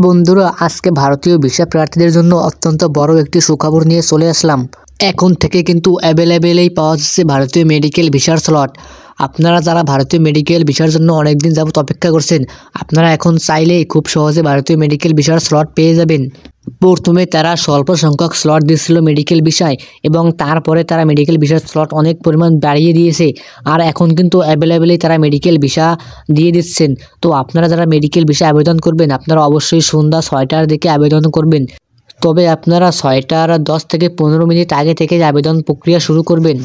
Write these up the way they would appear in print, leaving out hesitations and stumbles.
বন্ধুরা, আজকে ভারতীয় ভিসা প্রার্থীদের জন্য অত্যন্ত বড় একটি সুখবর নিয়ে চলে আসলাম। এখন থেকে কিন্তু অ্যাভেলেবেলেই পাওয়া যাচ্ছে ভারতীয় মেডিকেল ভিসার স্লট। আপনারা যারা ভারতীয় মেডিকেল ভিসার জন্য অনেকদিন যাবত অপেক্ষা করছেন, আপনারা এখন চাইলেই খুব সহজে ভারতীয় মেডিকেল ভিসার স্লট পেয়ে যাবেন। প্রথমে তারা স্বল্প সংখ্যক স্লট দিচ্ছিল মেডিকেল ভিসায়, এবং তারপরে তারা মেডিকেল ভিসার স্লট অনেক পরিমাণ বাড়িয়ে দিয়েছে। আর এখন কিন্তু অ্যাভেলেবেলেই তারা মেডিকেল ভিসা দিয়ে দিচ্ছেন। তো আপনারা যারা মেডিকেল ভিসা আবেদন করবেন, আপনারা অবশ্যই সন্ধ্যা 6টার দিকে আবেদন করবেন। তবে আপনারা 6টার 10 থেকে 15 মিনিট আগে থেকে আবেদন প্রক্রিয়া শুরু করবেন।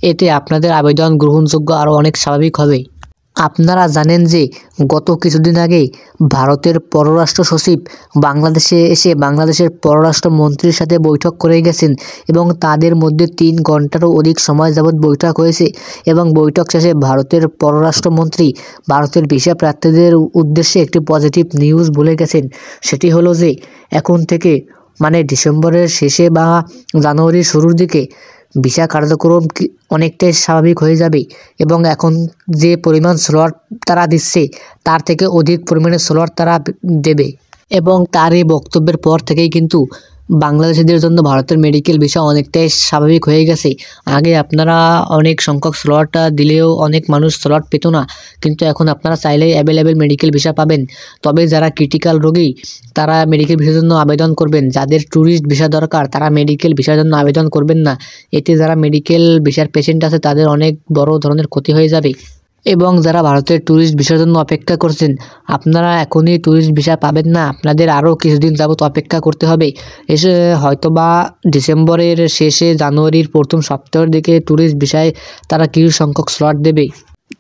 এতে আপনাদের আবেদন গ্রহণযোগ্য আরও অনেক স্বাভাবিক হবে। আপনারা জানেন যে গত কিছুদিন আগেই ভারতের পররাষ্ট্র সচিব বাংলাদেশে এসে বাংলাদেশের পররাষ্ট্রমন্ত্রীর সাথে বৈঠক করে গেছেন, এবং তাদের মধ্যে 3 ঘন্টারও অধিক সময় যাবৎ বৈঠক হয়েছে। এবং বৈঠক শেষে ভারতের পররাষ্ট্রমন্ত্রী ভারতের ভিসা প্রার্থীদের উদ্দেশ্যে একটি পজিটিভ নিউজ বলে গেছেন। সেটি হলো যে এখন থেকে মানে ডিসেম্বরের শেষে বা জানুয়ারির শুরুর দিকে ভিসা কার্যক্রম অনেকটাই স্বাভাবিক হয়ে যাবে, এবং এখন যে পরিমাণ স্লট তারা দিচ্ছে তার থেকে অধিক পরিমাণে স্লট তারা দেবে। এবং তার এই বক্তব্যের পর থেকেই কিন্তু বাংলাদেশিদের জন্য ভারতের মেডিকেল ভিসা অনেকটাই স্বাভাবিক হয়ে গেছে। আগে আপনারা অনেক সংখ্যক স্লট দিলেও অনেক মানুষ স্লট পেত না, কিন্তু এখন আপনারা চাইলেই অ্যাভেলেবেল মেডিকেল ভিসা পাবেন। তবে যারা ক্রিটিক্যাল রোগী তারা মেডিকেল ভিসার জন্য আবেদন করবেন। যাদের ট্যুরিস্ট ভিসা দরকার তারা মেডিকেল ভিসার জন্য আবেদন করবেন না। এতে যারা মেডিকেল ভিসার পেশেন্ট আছে তাদের অনেক বড় ধরনের ক্ষতি হয়ে যাবে। এবং যারা ভারতের ট্যুরিস্ট ভিসার জন্য অপেক্ষা করছেন, আপনারা এখনই ট্যুরিস্ট ভিসা পাবেন না, আপনাদের আরও কিছুদিন যাবত অপেক্ষা করতে হবে। এসে হয়তোবা ডিসেম্বরের শেষে জানুয়ারির প্রথম সপ্তাহের দিকে ট্যুরিস্ট ভিসায় তারা কিছু সংখ্যক স্লট দেবে।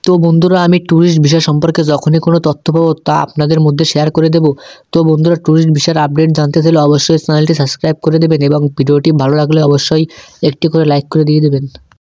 তো বন্ধুরা, আমি ট্যুরিস্ট ভিসা সম্পর্কে যখনই কোনো তথ্য পাবো তা আপনাদের মধ্যে শেয়ার করে দেব। তো বন্ধুরা, ট্যুরিস্ট ভিসার আপডেট জানতে চাইলে অবশ্যই চ্যানেলটি সাবস্ক্রাইব করে দেবেন, এবং ভিডিওটি ভালো লাগলে অবশ্যই একটি করে লাইক করে দিয়ে দেবেন।